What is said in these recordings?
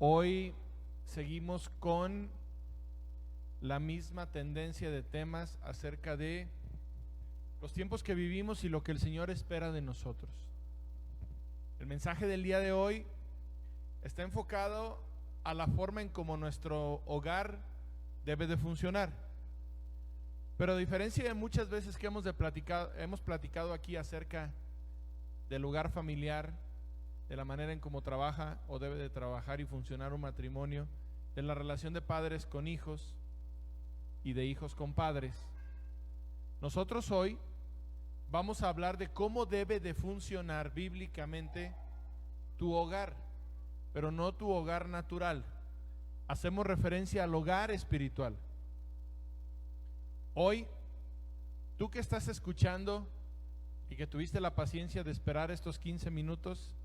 Hoy seguimos con la misma tendencia de temas acerca de los tiempos que vivimos y lo que el Señor espera de nosotros. El mensaje del día de hoy está enfocado a la forma en cómo nuestro hogar debe de funcionar. Pero a diferencia de muchas veces que hemos platicado aquí acerca del hogar familiar, de la manera en cómo trabaja o debe de trabajar y funcionar un matrimonio, de la relación de padres con hijos y de hijos con padres, nosotros hoy vamos a hablar de cómo debe de funcionar bíblicamente tu hogar, pero no tu hogar natural. Hacemos referencia al hogar espiritual. Hoy, tú que estás escuchando y que tuviste la paciencia de esperar estos 15 minutos,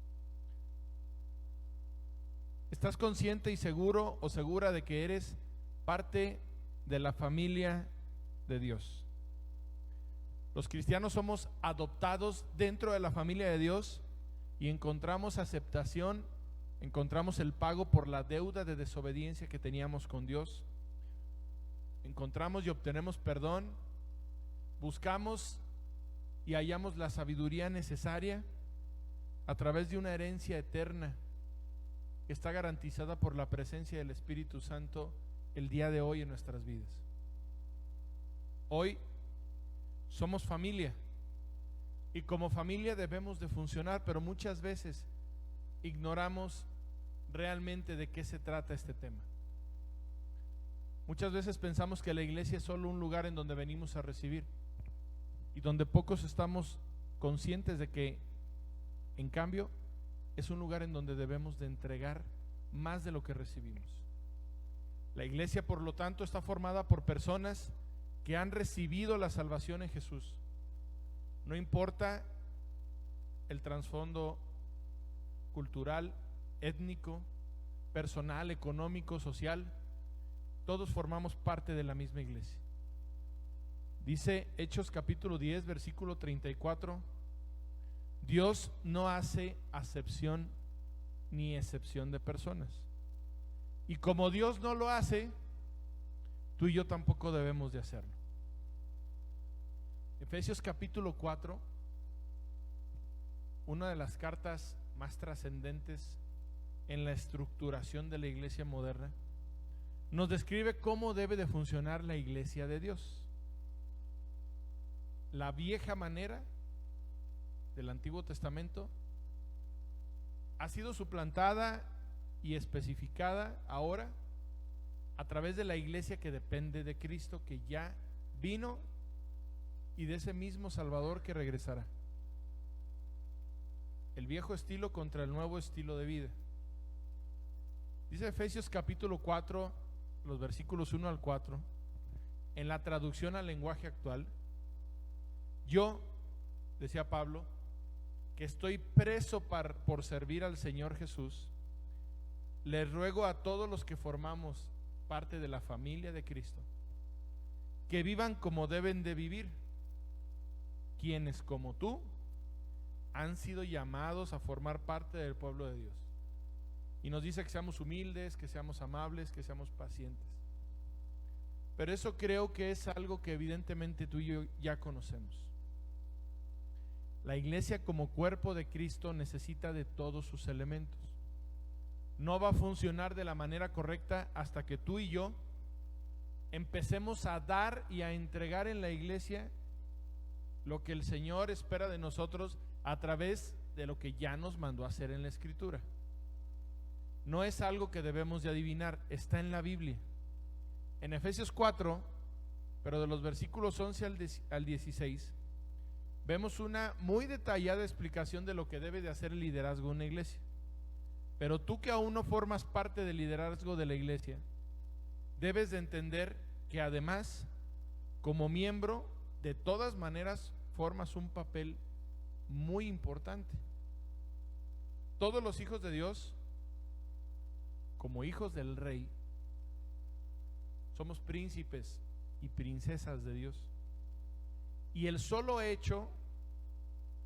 ¿estás consciente y seguro o segura de que eres parte de la familia de Dios? Los cristianos somos adoptados dentro de la familia de Dios y encontramos aceptación, encontramos el pago por la deuda de desobediencia que teníamos con Dios. Encontramos y obtenemos perdón, buscamos y hallamos la sabiduría necesaria a través de una herencia eterna que está garantizada por la presencia del Espíritu Santo el día de hoy en nuestras vidas. Hoy somos familia y como familia debemos de funcionar, pero muchas veces ignoramos realmente de qué se trata este tema. Muchas veces pensamos que la iglesia es solo un lugar en donde venimos a recibir y donde pocos estamos conscientes de que, en cambio, es un lugar en donde debemos de entregar más de lo que recibimos. La iglesia, por lo tanto, está formada por personas que han recibido la salvación en Jesús. No importa el trasfondo cultural, étnico, personal, económico, social, todos formamos parte de la misma iglesia. Dice Hechos capítulo 10, versículo 34, Dios no hace acepción ni excepción de personas. Y como Dios no lo hace, tú y yo tampoco debemos de hacerlo. Efesios capítulo 4, una de las cartas más trascendentes en la estructuración de la iglesia moderna, nos describe cómo debe de funcionar la iglesia de Dios. La vieja manera del Antiguo Testamento ha sido suplantada y especificada ahora a través de la iglesia que depende de Cristo, que ya vino, y de ese mismo Salvador que regresará. El viejo estilo contra el nuevo estilo de vida. Dice Efesios capítulo 4, los versículos 1 al 4, en la traducción al lenguaje actual: yo, decía Pablo, que estoy preso por servir al Señor Jesús, les ruego a todos los que formamos parte de la familia de Cristo, que vivan como deben de vivir, quienes como tú han sido llamados a formar parte del pueblo de Dios. Y nos dice que seamos humildes, que seamos amables, que seamos pacientes. Pero eso creo que es algo que evidentemente tú y yo ya conocemos. La iglesia como cuerpo de Cristo necesita de todos sus elementos. No va a funcionar de la manera correcta hasta que tú y yo empecemos a dar y a entregar en la iglesia lo que el Señor espera de nosotros a través de lo que ya nos mandó a hacer en la Escritura. No es algo que debemos de adivinar, está en la Biblia. En Efesios 4, pero de los versículos 11 al 16, vemos una muy detallada explicación de lo que debe de hacer el liderazgo en una iglesia. Pero tú que aún no formas parte del liderazgo de la iglesia, debes de entender que además, como miembro, de todas maneras formas un papel muy importante. Todos los hijos de Dios, como hijos del Rey, somos príncipes y princesas de Dios. Y el solo hecho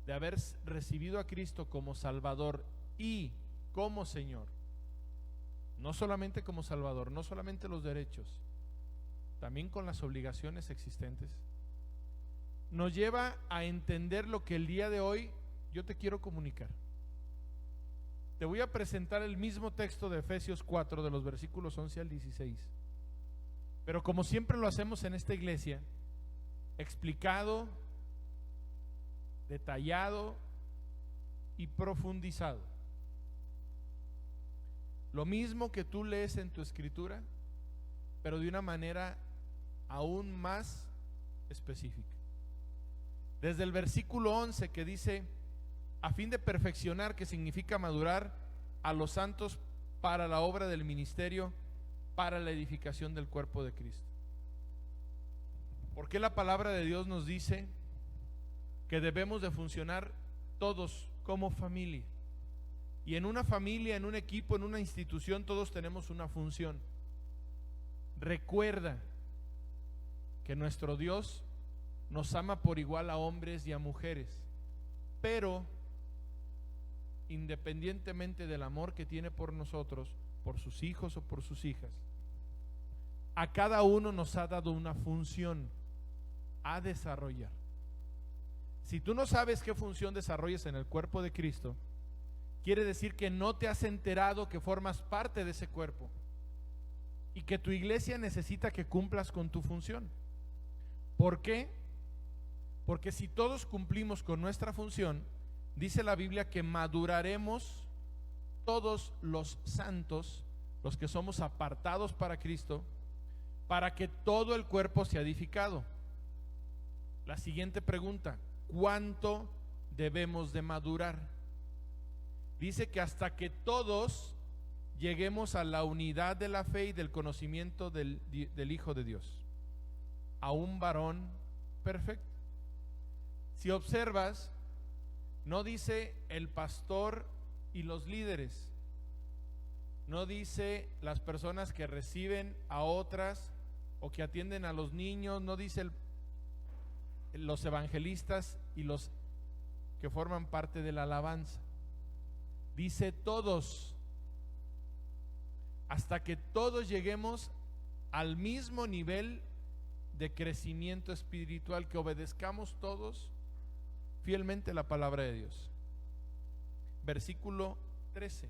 de haber recibido a Cristo como Salvador y como Señor no solamente como Salvador, no solamente los derechos, también con las obligaciones existentes, nos lleva a entender lo que el día de hoy yo te quiero comunicar. Te voy a presentar el mismo texto de Efesios 4, de los versículos 11 al 16. Pero como siempre lo hacemos en esta iglesia, explicado, detallado y profundizado. Lo mismo que tú lees en tu escritura, pero de una manera aún más específica. Desde el versículo 11 que dice, a fin de perfeccionar, que significa madurar a los santos para la obra del ministerio, para la edificación del cuerpo de Cristo. ¿Por qué la palabra de Dios nos dice que debemos de funcionar todos como familia? Y en una familia, en un equipo, en una institución, todos tenemos una función. Recuerda que nuestro Dios nos ama por igual a hombres y a mujeres, pero independientemente del amor que tiene por nosotros, por sus hijos o por sus hijas, a cada uno nos ha dado una función a desarrollar. Si tú no sabes qué función desarrollas en el cuerpo de Cristo, quiere decir que no te has enterado que formas parte de ese cuerpo y que tu iglesia necesita que cumplas con tu función. ¿Por qué? Porque si todos cumplimos con nuestra función, dice la Biblia que maduraremos todos los santos, los que somos apartados para Cristo, para que todo el cuerpo sea edificado. La siguiente pregunta: ¿cuánto debemos de madurar? Dice que hasta que todos lleguemos a la unidad de la fe y del conocimiento del Hijo de Dios, a un varón perfecto. Si observas, no dice el pastor y los líderes, no dice las personas que reciben a otras o que atienden a los niños, no dice los evangelistas y los que forman parte de la alabanza. Dice todos, hasta que todos lleguemos al mismo nivel de crecimiento espiritual, que obedezcamos todos fielmente la palabra de Dios. Versículo 13.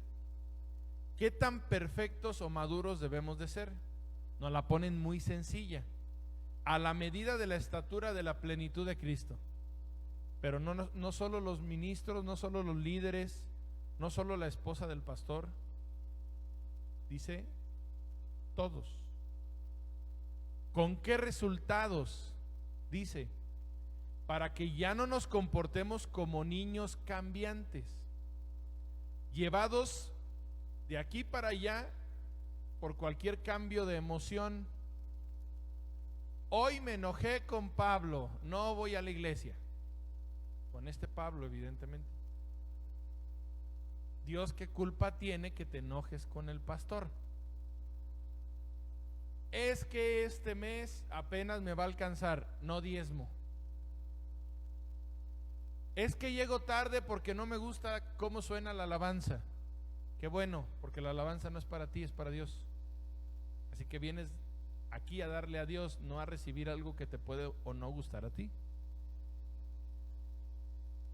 ¿Qué tan perfectos o maduros debemos de ser? Nos la ponen muy sencilla: a la medida de la estatura de la plenitud de Cristo. Pero no solo los ministros, no solo los líderes, no solo la esposa del pastor, dice todos. ¿Con qué resultados? Dice, para que ya no nos comportemos como niños cambiantes, llevados de aquí para allá por cualquier cambio de emoción. Hoy me enojé con Pablo, no voy a la iglesia. Con este Pablo, evidentemente. Dios, ¿qué culpa tiene que te enojes con el pastor? Es que este mes apenas me va a alcanzar, no diezmo. Es que llego tarde porque no me gusta cómo suena la alabanza. Qué bueno, porque la alabanza no es para ti, es para Dios. Así que vienes aquí a darle a Dios, no a recibir algo que te puede o no gustar a ti.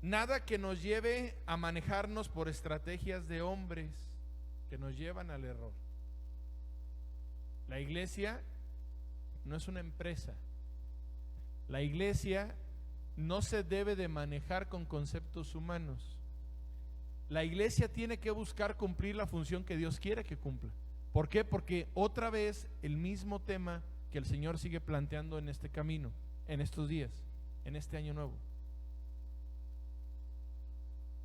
Nada que nos lleve a manejarnos por estrategias de hombres que nos llevan al error. La iglesia no es una empresa. La iglesia no se debe de manejar con conceptos humanos. La iglesia tiene que buscar cumplir la función que Dios quiere que cumpla. ¿Por qué? Porque otra vez el mismo tema que el Señor sigue planteando en este camino, en estos días, en este año nuevo.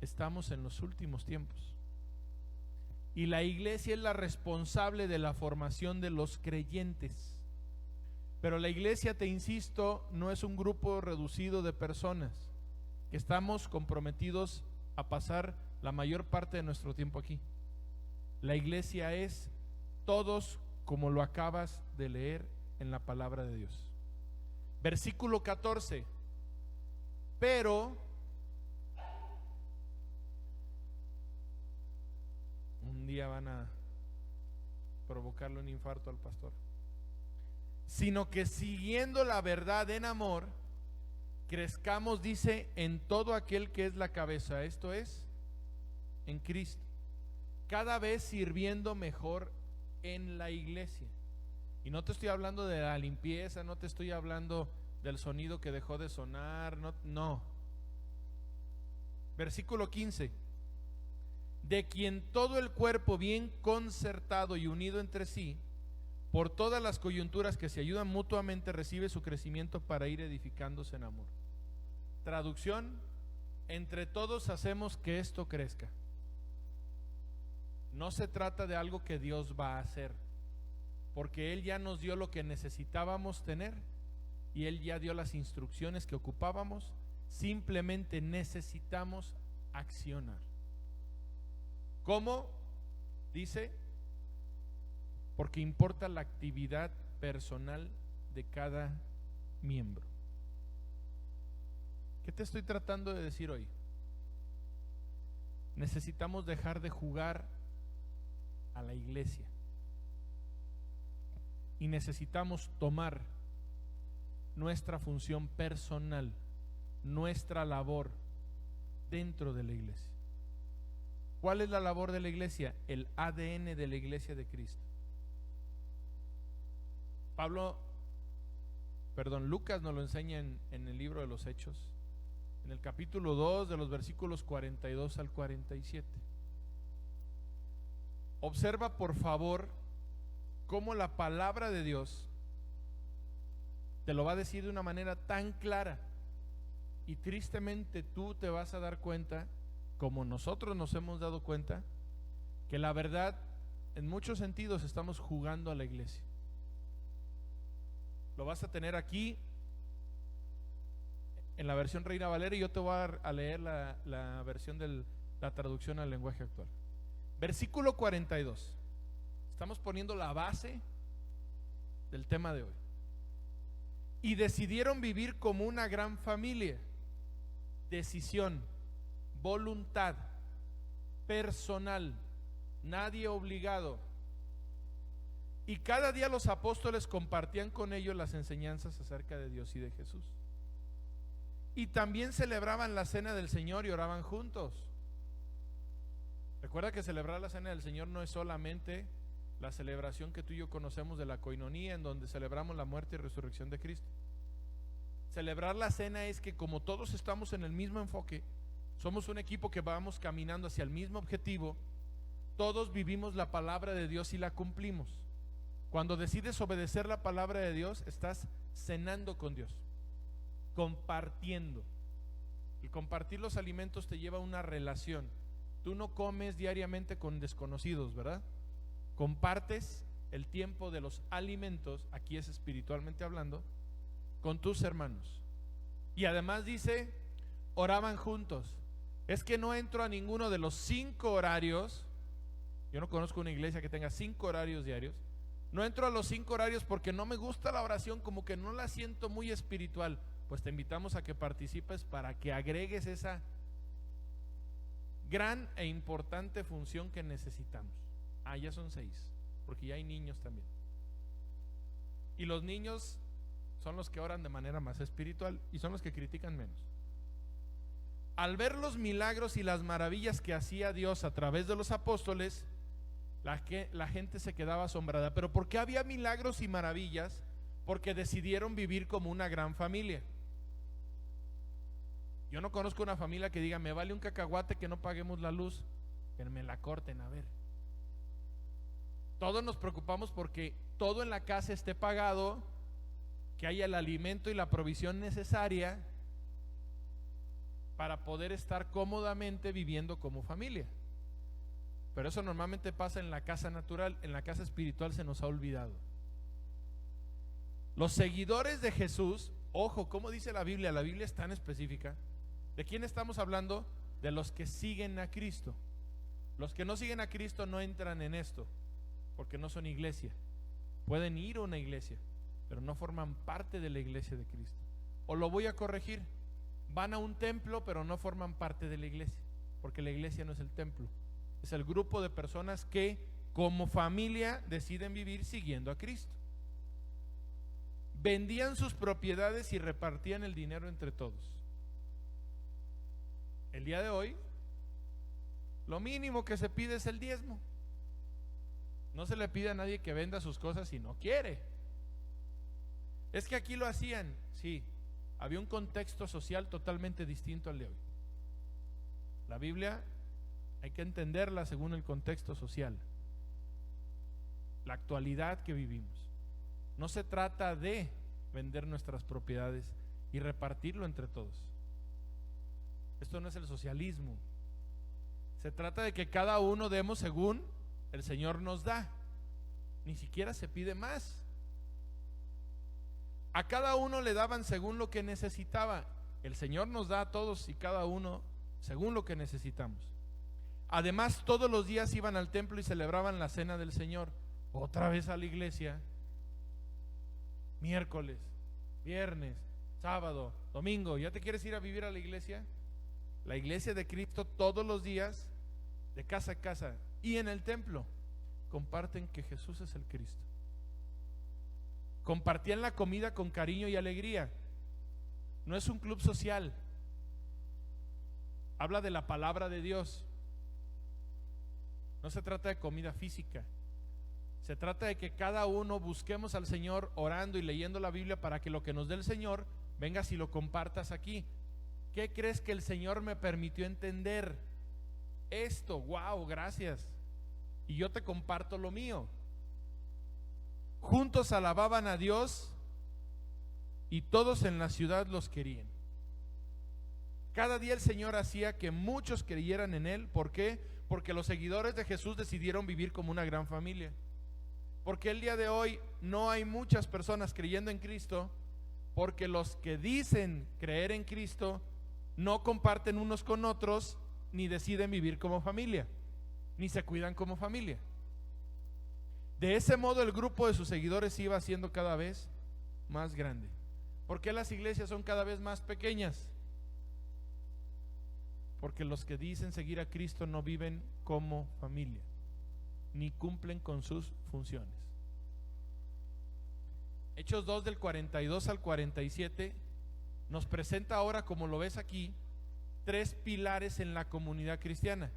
Estamos en los últimos tiempos y la iglesia es la responsable de la formación de los creyentes. Pero la iglesia, te insisto, no es un grupo reducido de personas que estamos comprometidos a pasar la mayor parte de nuestro tiempo aquí. La iglesia es todos, como lo acabas de leer en la palabra de Dios. Versículo 14. Pero un día van a provocarle un infarto al pastor, sino que siguiendo la verdad en amor, crezcamos, dice, en todo aquel que es la cabeza, esto es, en Cristo, cada vez sirviendo mejor en la iglesia. Y no te estoy hablando de la limpieza, no te estoy hablando del sonido que dejó de sonar, no. Versículo 15: de quien todo el cuerpo bien concertado y unido entre sí, por todas las coyunturas que se ayudan mutuamente, recibe su crecimiento para ir edificándose en amor. Traducción: entre todos hacemos que esto crezca. No se trata de algo que Dios va a hacer, porque Él ya nos dio lo que necesitábamos tener y Él ya dio las instrucciones que ocupábamos. Simplemente necesitamos accionar. ¿Cómo? Dice, porque importa la actividad personal de cada miembro. ¿Qué te estoy tratando de decir hoy? Necesitamos dejar de jugar a la iglesia y necesitamos tomar nuestra función personal, nuestra labor dentro de la iglesia. ¿Cuál es la labor de la iglesia? El ADN de la iglesia de Cristo. Lucas nos lo enseña en el libro de los Hechos, en el capítulo 2, de los versículos 42 al 47. Observa, por favor, cómo la palabra de Dios te lo va a decir de una manera tan clara, y tristemente tú te vas a dar cuenta, como nosotros nos hemos dado cuenta, que la verdad, en muchos sentidos estamos jugando a la iglesia. Lo vas a tener aquí en la versión Reina Valera, y yo te voy a leer la versión de la traducción al lenguaje actual. Versículo 42. Estamos poniendo la base del tema de hoy. Y decidieron vivir como una gran familia. Decisión, voluntad, personal, nadie obligado. Y cada día los apóstoles compartían con ellos las enseñanzas acerca de Dios y de Jesús. Y también celebraban la cena del Señor y oraban juntos. Recuerda que celebrar la cena del Señor no es solamente la celebración que tú y yo conocemos de la coinonía, en donde celebramos la muerte y resurrección de Cristo. Celebrar la cena es que, como todos estamos en el mismo enfoque, somos un equipo que vamos caminando hacia el mismo objetivo, todos vivimos la palabra de Dios y la cumplimos. Cuando decides obedecer la palabra de Dios, estás cenando con Dios, compartiendo. El compartir los alimentos te lleva a una relación. Tú no comes diariamente con desconocidos, ¿verdad? Compartes el tiempo de los alimentos, aquí es espiritualmente hablando, con tus hermanos. Y además dice, oraban juntos. Es que no entro a ninguno de los 5 horarios. Yo no conozco una iglesia que tenga 5 horarios diarios. No entro a los 5 horarios porque no me gusta la oración, como que no la siento muy espiritual. Pues te invitamos a que participes para que agregues esa gran e importante función que necesitamos. Ya son 6, porque ya hay niños también. Y los niños son los que oran de manera más espiritual y son los que critican menos. Al ver los milagros y las maravillas que hacía Dios a través de los apóstoles, la gente se quedaba asombrada. ¿Pero por qué había milagros y maravillas? Porque decidieron vivir como una gran familia. Yo no conozco una familia que diga, me vale un cacahuate que no paguemos la luz, que me la corten, a ver. Todos nos preocupamos porque todo en la casa esté pagado, que haya el alimento y la provisión necesaria para poder estar cómodamente viviendo como familia. Pero eso normalmente pasa en la casa natural. En la casa espiritual se nos ha olvidado. Los seguidores de Jesús, ojo, ¿cómo dice la Biblia? La Biblia es tan específica. ¿De quién estamos hablando? De los que siguen a Cristo. Los que no siguen a Cristo no entran en esto, porque no son iglesia. Pueden ir a una iglesia, pero no forman parte de la iglesia de Cristo. O lo voy a corregir, van a un templo, pero no forman parte de la iglesia, porque la iglesia no es el templo, es el grupo de personas que como familia deciden vivir siguiendo a Cristo. Vendían sus propiedades y repartían el dinero entre todos. El día de hoy, lo mínimo que se pide es el diezmo. No se le pide a nadie que venda sus cosas si no quiere. Es que aquí lo hacían, sí, había un contexto social totalmente distinto al de hoy. La Biblia hay que entenderla según el contexto social, la actualidad que vivimos. No se trata de vender nuestras propiedades y repartirlo entre todos. Esto no es el socialismo. Se trata de que cada uno demos según el Señor nos da. Ni siquiera se pide más. A cada uno le daban según lo que necesitaba. El Señor nos da a todos y cada uno según lo que necesitamos. Además, todos los días iban al templo y celebraban la cena del Señor. Otra vez a la iglesia. Miércoles, viernes, sábado, domingo. ¿Ya te quieres ir a vivir a la iglesia? La iglesia de Cristo todos los días, de casa a casa y en el templo, comparten que Jesús es el Cristo. Compartían la comida con cariño y alegría. No es un club social. Habla de la palabra de Dios. No se trata de comida física. Se trata de que cada uno busquemos al Señor orando y leyendo la Biblia para que lo que nos dé el Señor vengas y lo compartas aquí. ¿Qué crees que el Señor me permitió entender? Esto, wow, gracias. Y yo te comparto lo mío. Juntos alababan a Dios y todos en la ciudad los querían. Cada día el Señor hacía que muchos creyeran en Él. ¿Por qué? Porque los seguidores de Jesús decidieron vivir como una gran familia. Porque el día de hoy no hay muchas personas creyendo en Cristo, porque los que dicen creer en Cristo no comparten unos con otros, ni deciden vivir como familia, ni se cuidan como familia. De ese modo el grupo de sus seguidores iba siendo cada vez más grande. ¿Por qué las iglesias son cada vez más pequeñas? Porque los que dicen seguir a Cristo no viven como familia, ni cumplen con sus funciones. Hechos 2 del 42 al 47 nos presenta ahora, como lo ves aquí, 3 pilares en la comunidad cristiana: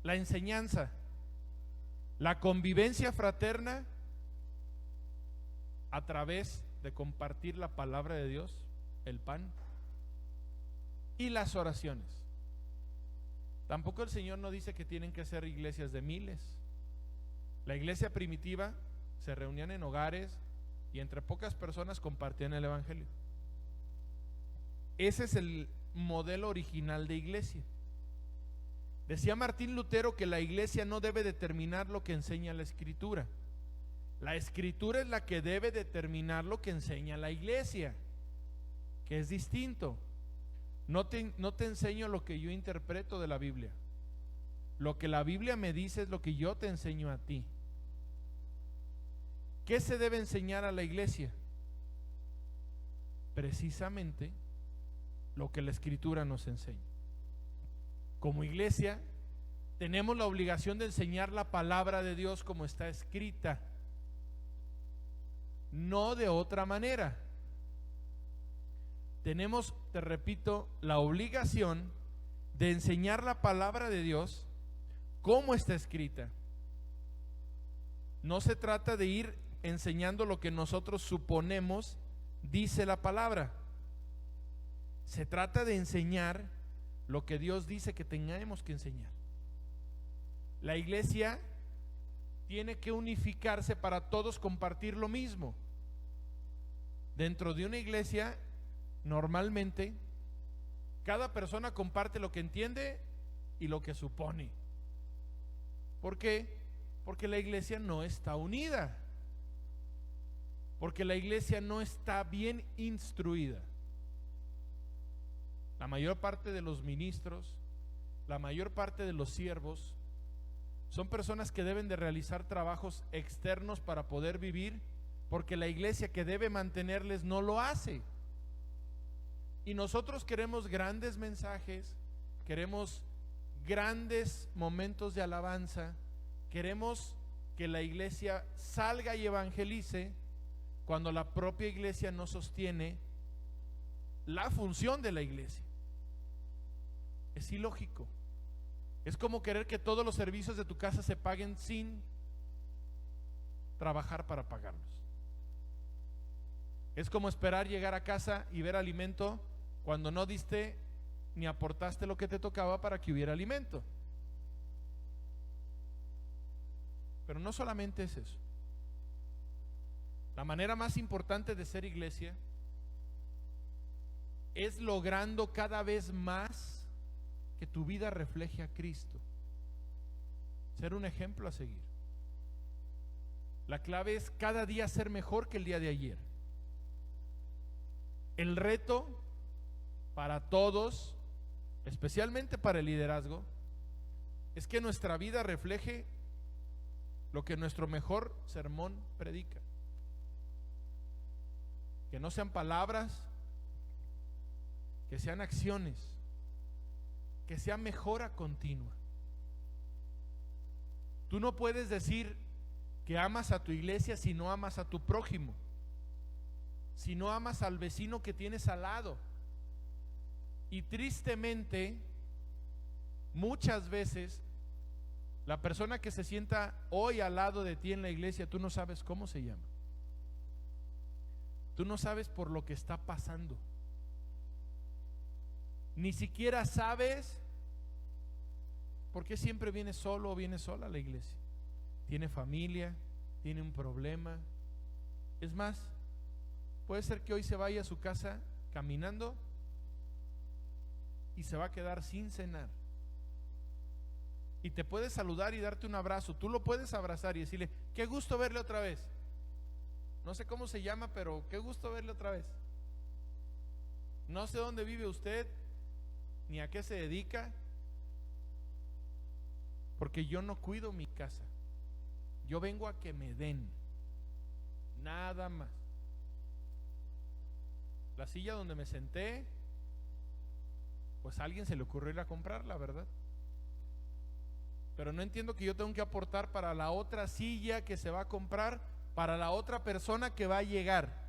la enseñanza, la convivencia fraterna a través de compartir la palabra de Dios, el pan, y las oraciones. Tampoco el Señor no dice que tienen que ser iglesias de miles. La iglesia primitiva se reunían en hogares y entre pocas personas compartían el evangelio. Ese es el modelo original de iglesia. Decía Martín Lutero que la iglesia no debe determinar lo que enseña la escritura. La escritura es la que debe determinar lo que enseña la iglesia, que es distinto. No te enseño lo que yo interpreto de la Biblia. Lo que la Biblia me dice es lo que yo te enseño a ti. ¿Qué se debe enseñar a la iglesia? Precisamente lo que la escritura nos enseña. Como iglesia tenemos la obligación de enseñar la palabra de Dios como está escrita, no de otra manera. Tenemos, te repito, la obligación de enseñar la palabra de Dios como está escrita. No se trata de ir enseñando lo que nosotros suponemos dice la palabra. Se trata de enseñar lo que Dios dice que tengamos que enseñar. La iglesia tiene que unificarse para todos compartir lo mismo. Dentro de una iglesia, normalmente, cada persona comparte lo que entiende y lo que supone. ¿Por qué? Porque la iglesia no está unida. Porque la iglesia no está bien instruida. La mayor parte de los ministros, la mayor parte de los siervos, son personas que deben de realizar trabajos externos para poder vivir, porque la iglesia que debe mantenerles no lo hace. Y nosotros queremos grandes mensajes, queremos grandes momentos de alabanza, queremos que la iglesia salga y evangelice cuando la propia iglesia no sostiene la función de la iglesia. Es ilógico. Es como querer que todos los servicios de tu casa se paguen sin trabajar para pagarlos. Es como esperar llegar a casa y ver alimento cuando no diste ni aportaste lo que te tocaba para que hubiera alimento. Pero no solamente es eso. La manera más importante de ser iglesia es logrando cada vez más que tu vida refleje a Cristo. Ser un ejemplo a seguir. La clave es cada día ser mejor que el día de ayer. El reto para todos, especialmente para el liderazgo, es que nuestra vida refleje lo que nuestro mejor sermón predica. Que no sean palabras, que sean acciones, que sea mejora continua. Tú no puedes decir que amas a tu iglesia si no amas a tu prójimo, si no amas al vecino que tienes al lado. Y tristemente, muchas veces, la persona que se sienta hoy al lado de ti en la iglesia, tú no sabes cómo se llama. Tú no sabes por lo que está pasando. Ni siquiera sabes por qué siempre viene solo o viene sola a la iglesia. Tiene familia, tiene un problema. Es más, puede ser que hoy se vaya a su casa caminando y se va a quedar sin cenar. Y te puede saludar y darte un abrazo. Tú lo puedes abrazar y decirle: qué gusto verle otra vez. No sé cómo se llama, pero qué gusto verle otra vez. No sé dónde vive usted, ni a qué se dedica, porque yo no cuido mi casa. Yo vengo a que me den, nada más. La silla donde me senté, pues a alguien se le ocurrió ir a comprarla, ¿verdad? Pero no entiendo que yo tengo que aportar para la otra silla que se va a comprar, para la otra persona que va a llegar.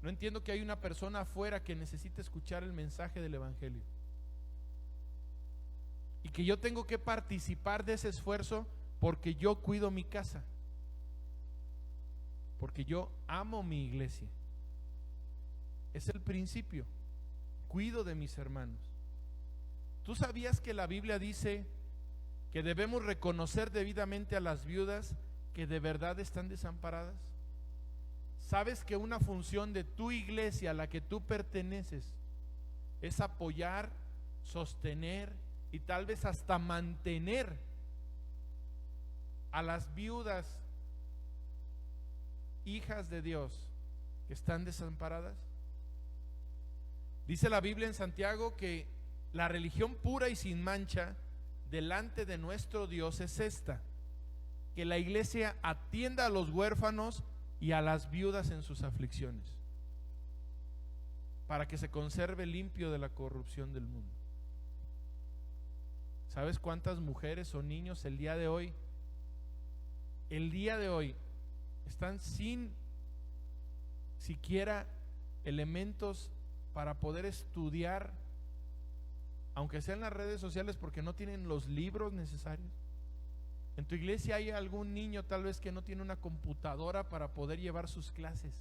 No entiendo que hay una persona afuera que necesita escuchar el mensaje del evangelio, y que yo tengo que participar de ese esfuerzo porque yo cuido mi casa, porque yo amo mi iglesia. Es el principio. Cuido de mis hermanos. ¿Tú sabías que la Biblia dice que debemos reconocer debidamente a las viudas que de verdad están desamparadas? ¿Sabes que una función de tu iglesia a la que tú perteneces es apoyar, sostener y tal vez hasta mantener a las viudas, hijas de Dios, que están desamparadas? Dice la Biblia en Santiago que la religión pura y sin mancha delante de nuestro Dios es esta: que la iglesia atienda a los huérfanos y a las viudas en sus aflicciones, para que se conserve limpio de la corrupción del mundo. ¿Sabes cuántas mujeres o niños el día de hoy están sin siquiera elementos para poder estudiar, aunque sea en las redes sociales, porque no tienen los libros necesarios? En tu iglesia hay algún niño tal vez que no tiene una computadora para poder llevar sus clases.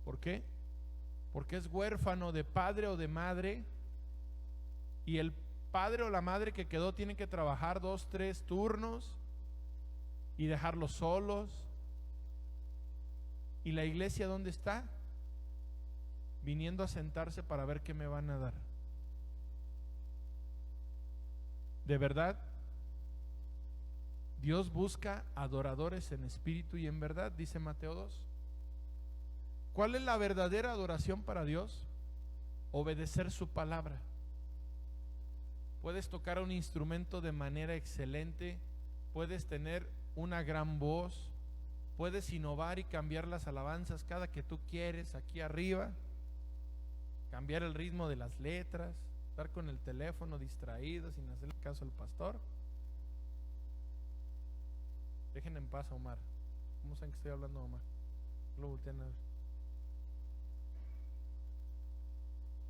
¿Por qué? Porque es huérfano de padre o de madre, y el padre o la madre que quedó tiene que trabajar 2, 3 turnos y dejarlos solos. ¿Y la iglesia dónde está? Viniendo a sentarse para ver qué me van a dar. De verdad, Dios busca adoradores en espíritu y en verdad, dice Mateo 2. ¿Cuál es la verdadera adoración para Dios? Obedecer su palabra. Puedes tocar un instrumento de manera excelente, puedes tener una gran voz, puedes innovar y cambiar las alabanzas cada que tú quieres aquí arriba, cambiar el ritmo de las letras, estar con el teléfono distraído sin hacerle caso al pastor. Dejen en paz a Omar. ¿Cómo saben que estoy hablando a Omar? Lo voltean a ver.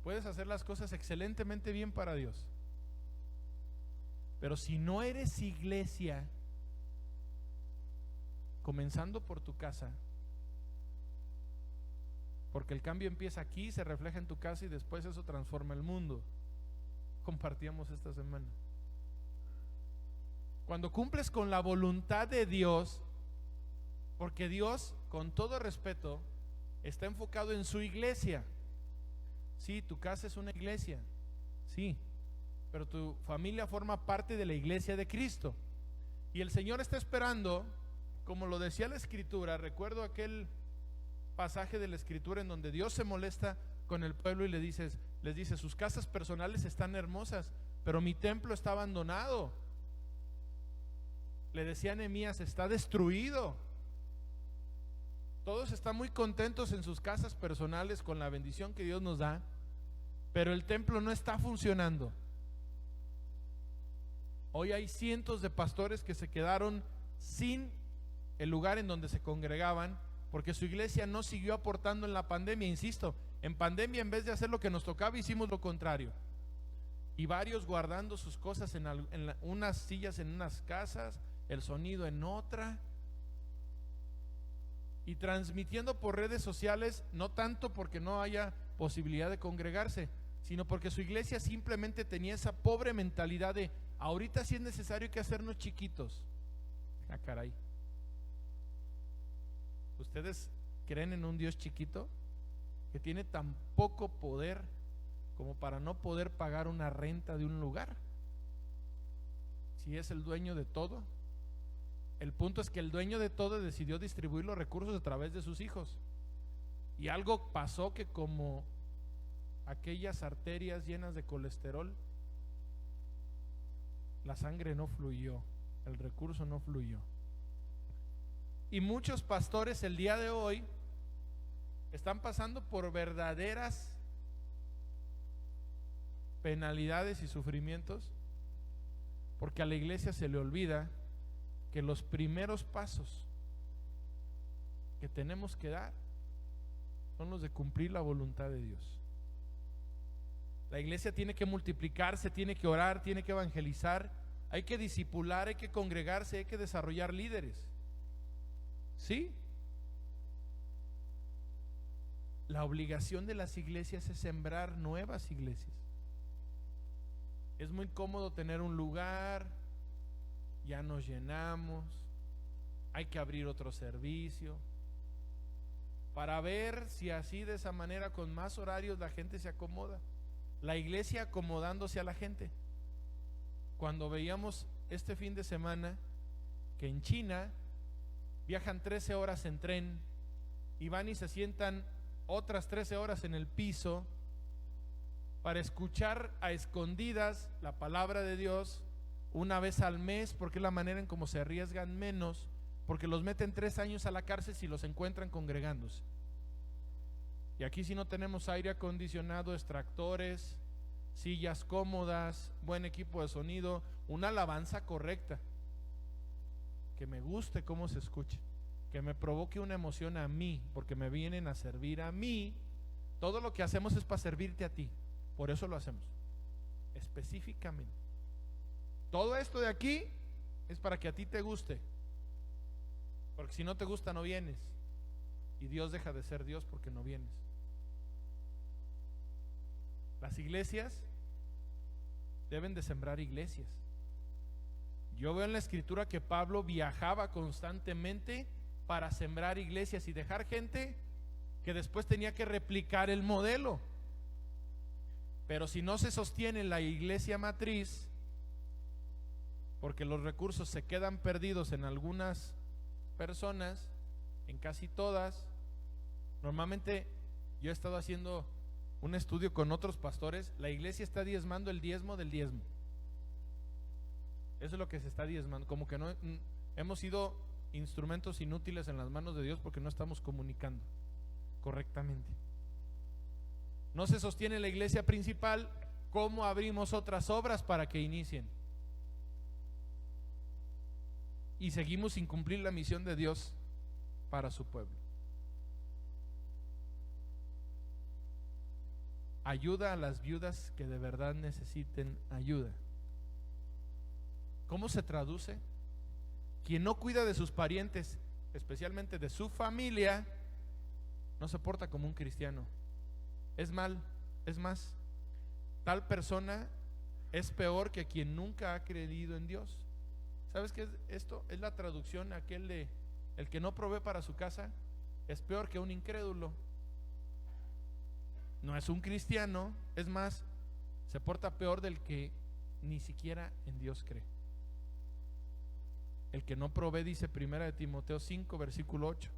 Puedes hacer las cosas excelentemente bien para Dios, pero si no eres iglesia, comenzando por tu casa, porque el cambio empieza aquí, se refleja en tu casa y después eso transforma el mundo. Compartíamos esta semana. Cuando cumples con la voluntad de Dios, porque Dios, con todo respeto, está enfocado en su iglesia. Sí, tu casa es una iglesia, sí, pero tu familia forma parte de la iglesia de Cristo. Y el Señor está esperando, como lo decía la Escritura. Recuerdo aquel pasaje de la Escritura en donde Dios se molesta con el pueblo y les dice, sus casas personales están hermosas, pero mi templo está abandonado. Le decía a Nehemías, está destruido. Todos están muy contentos en sus casas personales con la bendición que Dios nos da, pero el templo no está funcionando. Hoy hay cientos de pastores que se quedaron sin el lugar en donde se congregaban porque su iglesia no siguió aportando en la pandemia. Insisto, en pandemia, en vez de hacer lo que nos tocaba, hicimos lo contrario. Y varios guardando sus cosas en unas sillas en unas casas, el sonido en otra, y transmitiendo por redes sociales, no tanto porque no haya posibilidad de congregarse, sino porque su iglesia simplemente tenía esa pobre mentalidad de ahorita sí es necesario que hacernos chiquitos. Ah, caray. ¿Ustedes creen en un Dios chiquito que tiene tan poco poder como para no poder pagar una renta de un lugar? Si es el dueño de todo. El punto es que el dueño de todo decidió distribuir los recursos a través de sus hijos. Y algo pasó que, como aquellas arterias llenas de colesterol, la sangre no fluyó, el recurso no fluyó. Y muchos pastores el día de hoy están pasando por verdaderas penalidades y sufrimientos porque a la iglesia se le olvida que los primeros pasos que tenemos que dar son los de cumplir la voluntad de Dios. La iglesia tiene que multiplicarse, tiene que orar, tiene que evangelizar, hay que discipular, hay que congregarse, hay que desarrollar líderes. ¿Sí? La obligación de las iglesias es sembrar nuevas iglesias. Es muy cómodo tener un lugar, ya nos llenamos, hay que abrir otro servicio para ver si así, de esa manera, con más horarios, la gente se acomoda. La iglesia acomodándose a la gente. Cuando veíamos este fin de semana que en China viajan 13 horas en tren y van y se sientan otras 13 horas en el piso para escuchar a escondidas la palabra de Dios una vez al mes, porque es la manera en cómo se arriesgan menos, porque los meten 3 años a la cárcel si los encuentran congregándose. Y aquí, si no tenemos aire acondicionado, extractores, sillas cómodas, buen equipo de sonido, una alabanza correcta, que me guste cómo se escucha, que me provoque una emoción a mí, porque me vienen a servir a mí. Todo lo que hacemos es para servirte a ti, por eso lo hacemos específicamente. Todo esto de aquí es para que a ti te guste, porque si no te gusta no vienes, y Dios deja de ser Dios porque no vienes. Las iglesias deben de sembrar iglesias. Yo veo en la Escritura que Pablo viajaba constantemente para sembrar iglesias y dejar gente que después tenía que replicar el modelo. Pero si no se sostiene la iglesia matriz, porque los recursos se quedan perdidos en algunas personas, en casi todas. Normalmente yo he estado haciendo un estudio con otros pastores, la iglesia está diezmando el diezmo del diezmo. Eso es lo que se está diezmando, como que no hemos sido instrumentos inútiles en las manos de Dios porque no estamos comunicando correctamente. No se sostiene la iglesia principal, ¿cómo abrimos otras obras para que inicien? Y seguimos sin cumplir la misión de Dios para su pueblo. Ayuda a las viudas que de verdad necesiten ayuda. ¿Cómo se traduce? Quien no cuida de sus parientes, especialmente de su familia, no se porta como un cristiano. Es más, tal persona es peor que quien nunca ha creído en Dios. ¿Sabes qué es esto? Es la traducción aquel de el que no provee para su casa es peor que un incrédulo. No es un cristiano, es más, se porta peor del que ni siquiera en Dios cree. El que no provee, dice 1 Timoteo 5, versículo 8,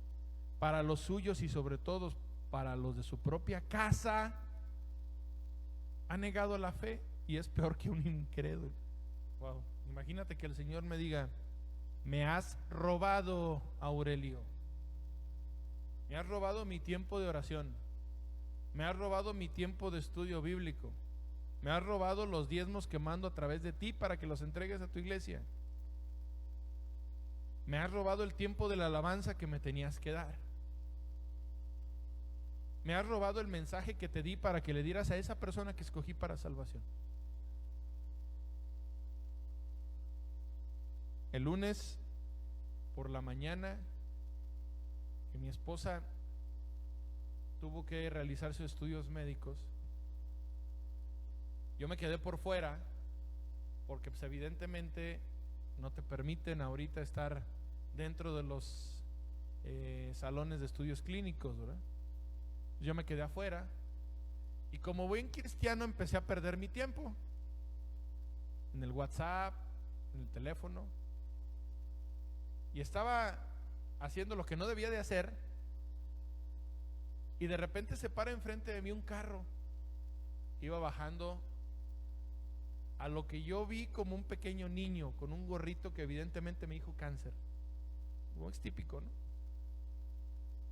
para los suyos y sobre todo para los de su propia casa, ha negado la fe y es peor que un incrédulo. Wow. Imagínate que el Señor me diga: me has robado, Aurelio, me has robado mi tiempo de oración, me has robado mi tiempo de estudio bíblico, me has robado los diezmos que mando a través de ti para que los entregues a tu iglesia, me has robado el tiempo de la alabanza que me tenías que dar, me has robado el mensaje que te di para que le dieras a esa persona que escogí para salvación. El lunes por la mañana, que mi esposa tuvo que realizar sus estudios médicos, yo me quedé por fuera porque pues evidentemente no te permiten ahorita estar dentro de los salones de estudios clínicos, ¿verdad? Yo me quedé afuera y como buen cristiano empecé a perder mi tiempo en el WhatsApp, en el teléfono, y estaba haciendo lo que no debía de hacer, y de repente se para enfrente de mí un carro. Iba bajando a lo que yo vi como un pequeño niño con un gorrito que evidentemente me dijo cáncer. Como es típico, ¿no?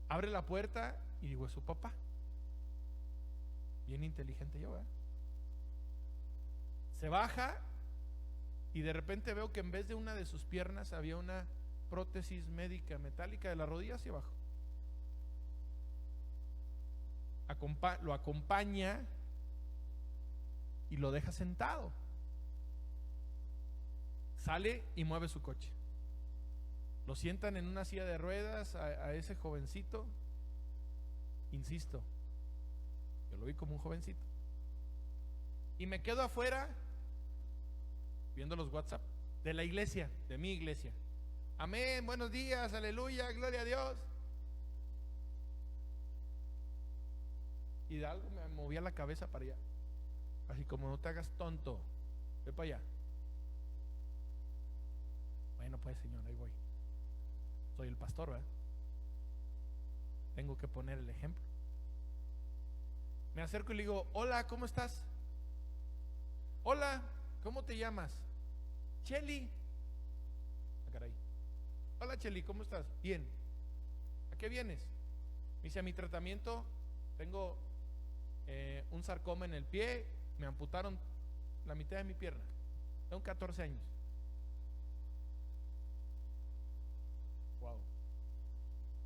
Abre la puerta y digo: es su papá. Bien inteligente yo, ¿verdad? Se baja y de repente veo que en vez de una de sus piernas había una prótesis médica metálica de la rodilla hacia abajo. Lo acompaña y lo deja sentado. Sale y mueve su coche. Lo sientan en una silla de ruedas a ese jovencito. Insisto, yo lo vi como un jovencito. Y me quedo afuera viendo los WhatsApp de la iglesia, de mi iglesia. Amén, buenos días, aleluya, gloria a Dios. Y de algo me movía la cabeza para allá, así como: no te hagas tonto, ve para allá. Bueno, pues Señor, ahí voy. Soy el pastor, ¿verdad? Tengo que poner el ejemplo. Me acerco y le digo: hola, ¿cómo estás? Hola, ¿cómo te llamas? Cheli. Ah, caray. Hola Cheli, ¿cómo estás? Bien. ¿A qué vienes? Me dice: a mi tratamiento, tengo un sarcoma en el pie, me amputaron la mitad de mi pierna, tengo 14 años. Wow.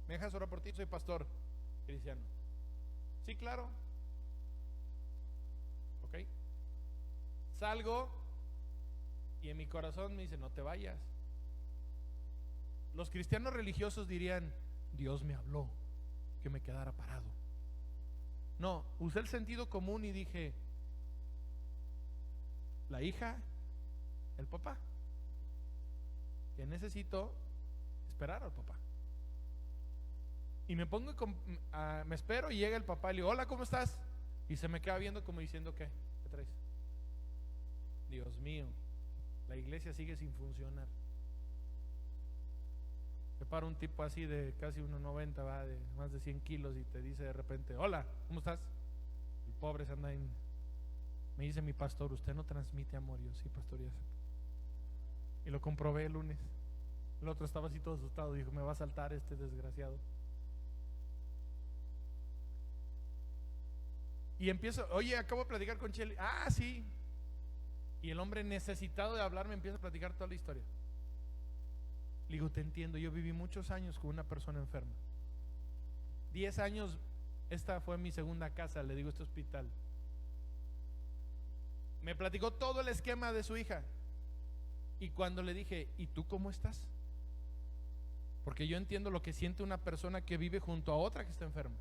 ¿Me dejas orar por ti? Soy pastor cristiano. Sí, claro. Ok. Salgo y en mi corazón me dice: no te vayas. Los cristianos religiosos dirían: Dios me habló que me quedara parado. No, usé el sentido común y dije: la hija, el papá, que necesito esperar al papá. Y me pongo me espero y llega el papá y le digo: hola, ¿cómo estás? Y se me queda viendo como diciendo: ¿qué traes? Dios mío, la iglesia sigue sin funcionar. Se para un tipo así de casi 1.90, va, de más de 100 kilos, y te dice de repente: hola, ¿cómo estás? El pobre se anda en... Me dice mi pastor: usted no transmite amor. Yo: sí, pastor, ya sé. Y lo comprobé el lunes. El otro estaba así todo asustado, dijo: me va a saltar este desgraciado. Y empiezo, oye, acabo de platicar con Cheli. Ah, sí. Y el hombre necesitado de hablar me empieza a platicar toda la historia. Le digo, te entiendo, yo viví muchos años con una persona enferma. 10 años, esta fue mi segunda casa, le digo, este hospital. Me platicó todo el esquema de su hija. Y cuando le dije, ¿y tú cómo estás? Porque yo entiendo lo que siente una persona que vive junto a otra que está enferma.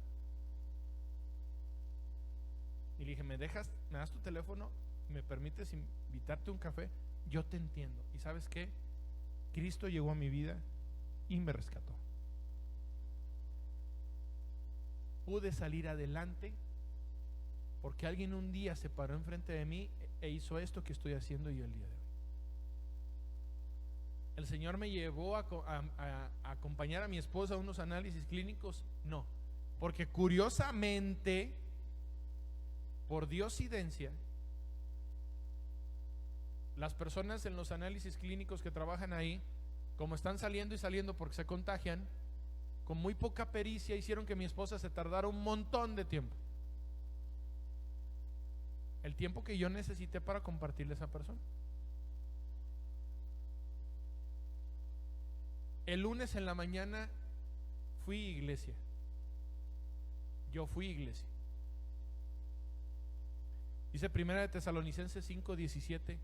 Y le dije, ¿me das tu teléfono? ¿Me permites invitarte a un café? Yo te entiendo. ¿Y sabes qué? Cristo llegó a mi vida y me rescató. Pude salir adelante porque alguien un día se paró enfrente de mí e hizo esto que estoy haciendo yo el día de hoy. ¿El Señor me llevó a acompañar a mi esposa a unos análisis clínicos? No, porque curiosamente, por diosidencia, las personas en los análisis clínicos que trabajan ahí, como están saliendo y saliendo porque se contagian, con muy poca pericia hicieron que mi esposa se tardara un montón de tiempo. El tiempo que yo necesité para compartirle a esa persona. El lunes en la mañana fui a iglesia. Yo fui a iglesia. Dice Primera de Tesalonicenses 5:17: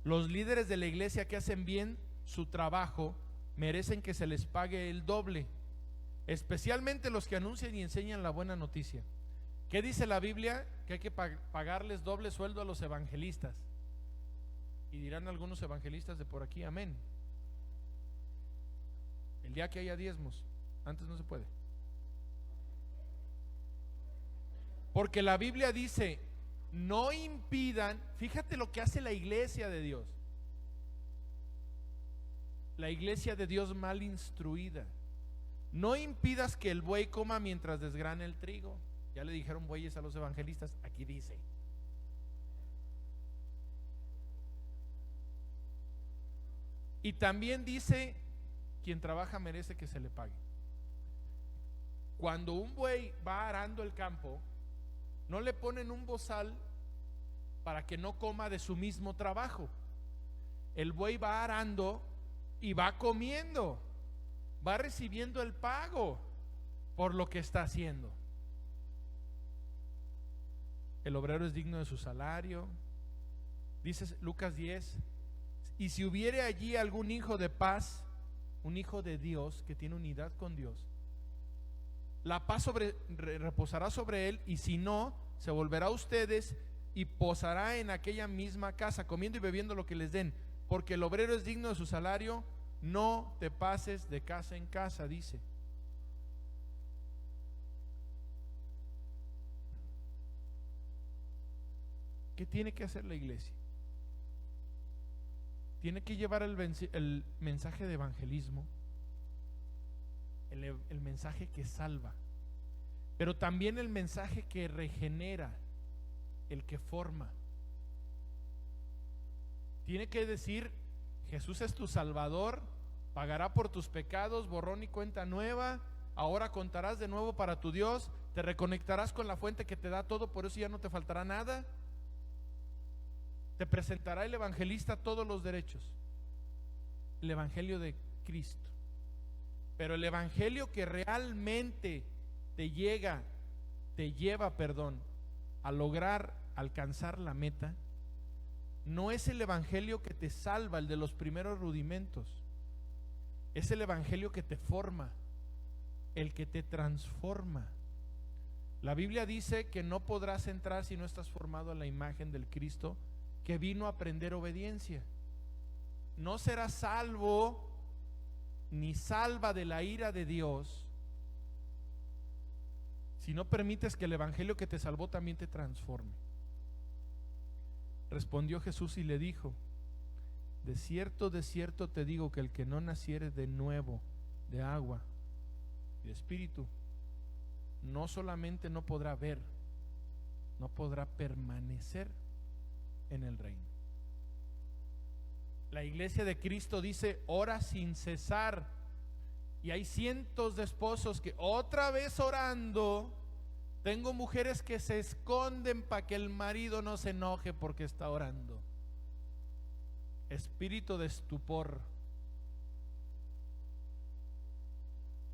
los líderes de la iglesia que hacen bien su trabajo merecen que se les pague el doble, especialmente los que anuncian y enseñan la buena noticia. ¿Qué dice la Biblia? Que hay que pagarles doble sueldo a los evangelistas. Y dirán algunos evangelistas de por aquí, amén. El día que haya diezmos, antes no se puede. Porque la Biblia dice, no impidan, fíjate lo que hace la iglesia de Dios. La iglesia de Dios mal instruida. No impidas que el buey coma mientras desgrana el trigo. Ya le dijeron bueyes a los evangelistas, aquí dice. Y también dice, quien trabaja merece que se le pague. Cuando un buey va arando el campo, no le ponen un bozal para que no coma de su mismo trabajo. El buey va arando y va comiendo, va recibiendo el pago por lo que está haciendo. El obrero es digno de su salario. Dice Lucas 10: y si hubiere allí algún hijo de paz, un hijo de Dios que tiene unidad con Dios, la paz reposará sobre él, y si no, se volverá a ustedes y posará en aquella misma casa, comiendo y bebiendo lo que les den, porque el obrero es digno de su salario. No te pases de casa en casa, dice. ¿Qué tiene que hacer la iglesia? Tiene que llevar el mensaje de evangelismo, el mensaje que salva, pero también el mensaje que regenera, el que forma. Tiene que decir, Jesús es tu Salvador, pagará por tus pecados, borrón y cuenta nueva, ahora contarás de nuevo para tu Dios, te reconectarás con la fuente que te da todo, por eso ya no te faltará nada. Te presentará el evangelista todos los derechos, el evangelio de Cristo. Pero el evangelio que realmente te lleva, a lograr alcanzar la meta, no es el evangelio que te salva, el de los primeros rudimentos. Es el evangelio que te forma, el que te transforma. La Biblia dice que no podrás entrar si no estás formado a la imagen del Cristo que vino a aprender obediencia. No serás salvo ni salva de la ira de Dios si no permites que el evangelio que te salvó también te transforme. Respondió Jesús y le dijo: de cierto te digo que el que no naciere de nuevo de agua y de espíritu, no solamente no podrá ver, no podrá permanecer en el reino. La iglesia de Cristo dice: ora sin cesar. Y hay cientos de esposos que otra vez orando Tengo mujeres que se esconden para que el marido no se enoje porque está orando. Espíritu de estupor.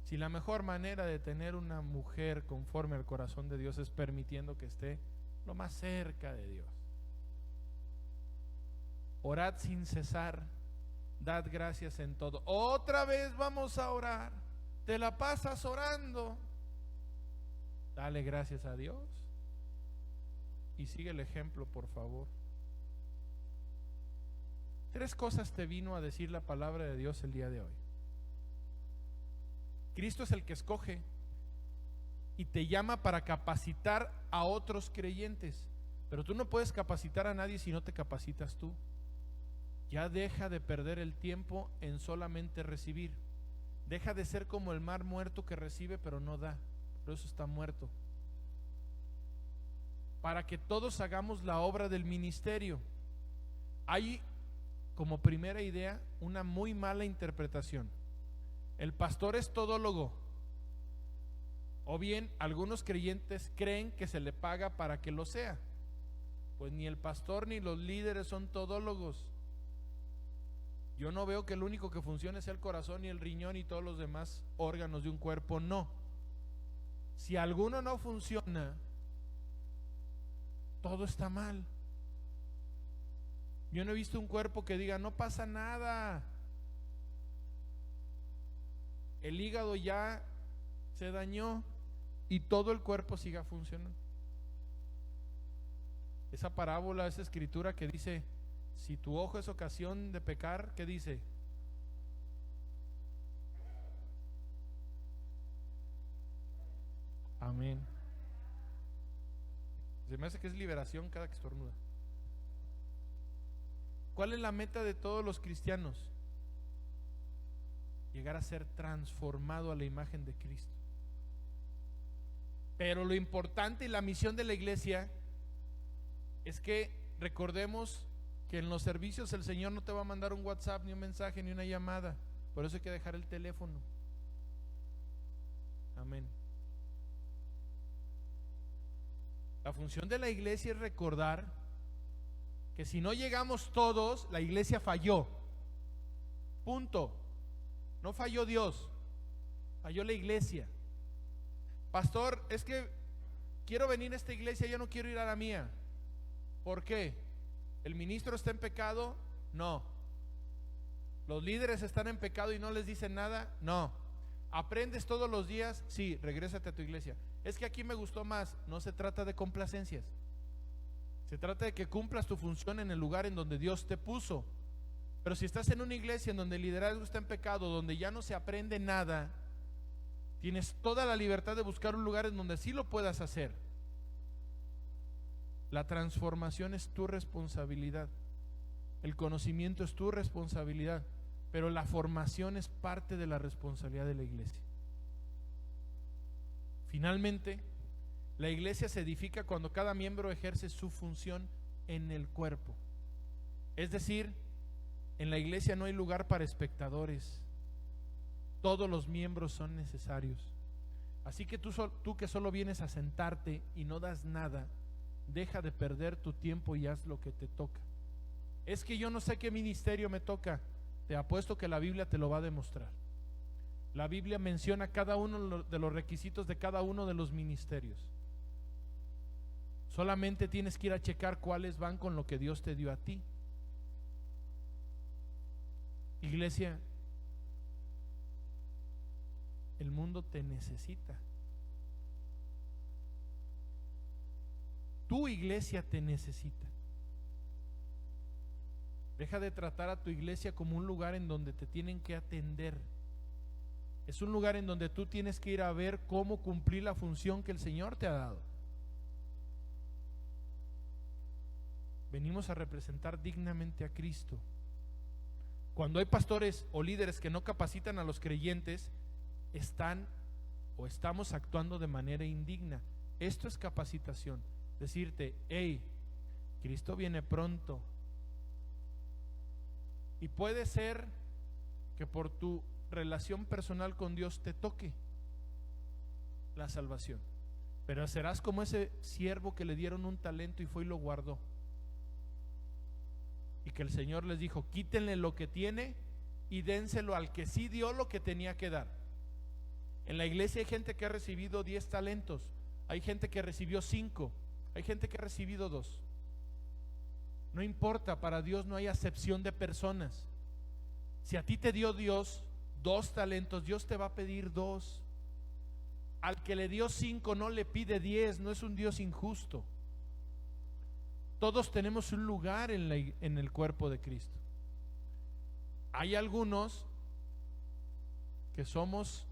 Si la mejor manera de tener una mujer conforme al corazón de Dios es permitiendo que esté lo más cerca de Dios. Orad sin cesar, dad gracias en todo. Otra vez vamos a orar. Te la pasas orando. Dale gracias a Dios y sigue el ejemplo, por favor. 3 cosas te vino a decir la palabra de Dios el día de hoy. Cristo es el que escoge y te llama para capacitar a otros creyentes, pero tú no puedes capacitar a nadie si no te capacitas tú. Ya deja de perder el tiempo en solamente recibir. Deja de ser como el mar muerto que recibe pero no da. Pero eso está muerto. Para que todos hagamos la obra del ministerio. Hay como primera idea una muy mala interpretación. El pastor es todólogo. O bien algunos creyentes creen que se le paga para que lo sea. Pues ni el pastor ni los líderes son todólogos. Yo no veo que el único que funcione sea el corazón y el riñón y todos los demás órganos de un cuerpo, no. Si alguno no funciona, todo está mal. Yo no he visto un cuerpo que diga, no pasa nada. El hígado ya se dañó y todo el cuerpo siga funcionando. Esa parábola, esa escritura que dice, si tu ojo es ocasión de pecar, ¿qué dice? Amén. Se me hace que es liberación cada que estornuda. ¿Cuál es la meta de todos los cristianos? Llegar a ser transformado a la imagen de Cristo. Pero lo importante y la misión de la iglesia es que recordemos que en los servicios el Señor no te va a mandar un WhatsApp, ni un mensaje, ni una llamada. Por eso hay que dejar el teléfono. Amén. La función de la iglesia es recordar que si no llegamos todos, la iglesia falló. Punto. No falló Dios, falló la iglesia. Pastor, es que quiero venir a esta iglesia, yo no quiero ir a la mía. ¿Por qué? ¿El ministro está en pecado? No. ¿Los líderes están en pecado y no les dicen nada? No. ¿Aprendes todos los días? Sí, regrésate a tu iglesia. Es que aquí me gustó más. No se trata de complacencias. Se trata de que cumplas tu función en el lugar en donde Dios te puso. Pero si estás en una iglesia en donde el liderazgo está en pecado, donde ya no se aprende nada, tienes toda la libertad de buscar un lugar en donde sí lo puedas hacer. La transformación es tu responsabilidad. El conocimiento es tu responsabilidad. Pero la formación es parte de la responsabilidad de la iglesia. Finalmente, la iglesia se edifica cuando cada miembro ejerce su función en el cuerpo. Es decir, en la iglesia no hay lugar para espectadores. Todos los miembros son necesarios. Así que tú que solo vienes a sentarte y no das nada, deja de perder tu tiempo y haz lo que te toca. Es que yo no sé qué ministerio me toca. Te apuesto que la Biblia te lo va a demostrar. La Biblia menciona cada uno de los requisitos de cada uno de los ministerios. Solamente tienes que ir a checar cuáles van con lo que Dios te dio a ti. Iglesia, el mundo te necesita. Tu iglesia te necesita. Deja de tratar a tu iglesia como un lugar en donde te tienen que atender. Es un lugar en donde tú tienes que ir a ver cómo cumplir la función que el Señor te ha dado. Venimos a representar dignamente a Cristo. Cuando hay pastores o líderes que no capacitan a los creyentes, están o estamos actuando de manera indigna. Esto es capacitación. Decirte, hey, Cristo viene pronto. Y puede ser que por tu relación personal con Dios te toque la salvación. Pero serás como ese siervo que le dieron un talento y fue y lo guardó. Y que el Señor les dijo: quítenle lo que tiene y dénselo al que sí dio lo que tenía que dar. En la iglesia hay gente que ha recibido 10 talentos, hay gente que recibió 5, hay gente que ha recibido 2. No importa, para Dios no hay acepción de personas. Si a ti te dio Dios 2 talentos, Dios te va a pedir 2. Al que le dio 5 no le pide 10, no es un Dios injusto. Todos tenemos un lugar en el cuerpo de Cristo. Hay algunos que somos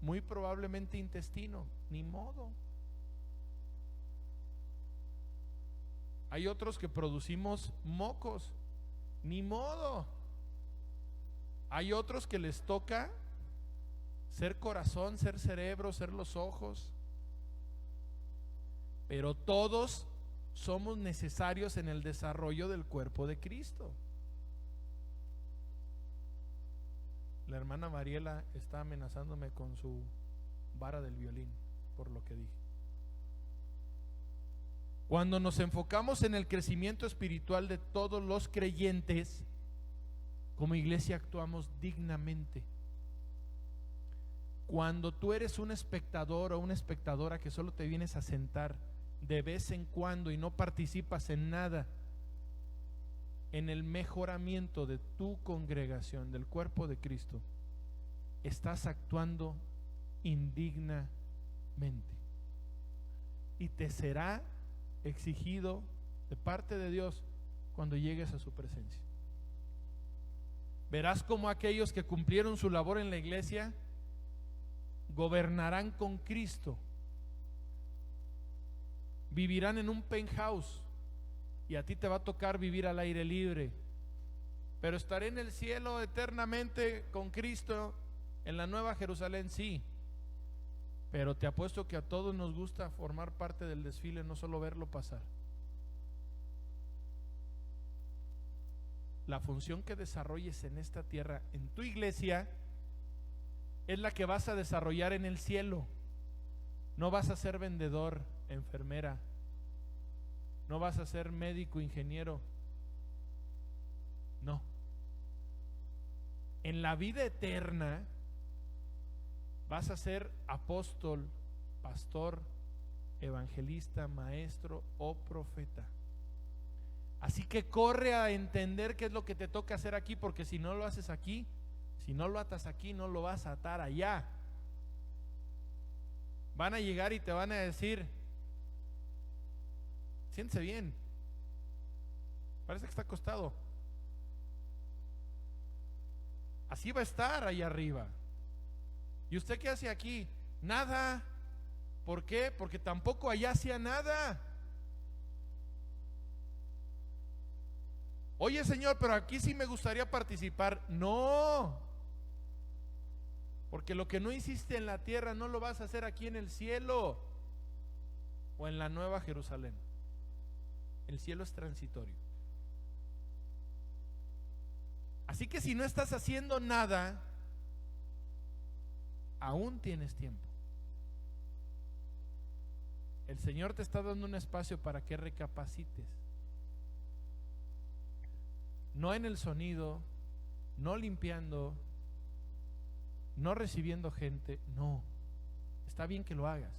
muy probablemente intestino, ni modo. Hay otros que producimos mocos, ni modo. Hay otros que les toca ser corazón, ser cerebro, ser los ojos. Pero todos somos necesarios en el desarrollo del cuerpo de Cristo. La hermana Mariela está amenazándome con su vara del violín por lo que dije. Cuando nos enfocamos en el crecimiento espiritual de todos los creyentes, como iglesia actuamos dignamente. Cuando tú eres un espectador o una espectadora que solo te vienes a sentar de vez en cuando y no participas en nada en el mejoramiento de tu congregación, del cuerpo de Cristo, estás actuando indignamente y te será exigido de parte de Dios cuando llegues a su presencia. Verás como aquellos que cumplieron su labor en la iglesia gobernarán con Cristo, vivirán en un penthouse y a ti te va a tocar vivir al aire libre, pero estaré en el cielo eternamente con Cristo en la Nueva Jerusalén, sí, pero te apuesto que a todos nos gusta formar parte del desfile, no solo verlo pasar. La función que desarrolles en esta tierra, en tu iglesia, es la que vas a desarrollar en el cielo. No vas a ser vendedor, enfermera, no vas a ser médico, ingeniero, no. En la vida eterna vas a ser apóstol, pastor, evangelista, maestro o profeta. Así que corre a entender qué es lo que te toca hacer aquí, porque si no lo haces aquí, si no lo atas aquí, no lo vas a atar allá. Van a llegar y te van a decir: siéntese bien, parece que está acostado. Así va a estar allá arriba. ¿Y usted qué hace aquí? Nada. ¿Por qué? Porque tampoco allá hacía nada. Oye, Señor, pero aquí sí me gustaría participar. No, porque lo que no hiciste en la tierra no lo vas a hacer aquí en el cielo o en la Nueva Jerusalén. El cielo es transitorio. Así que si no estás haciendo nada, aún tienes tiempo. El Señor te está dando un espacio para que recapacites. No en el sonido, no limpiando, no recibiendo gente, no. Está bien que lo hagas.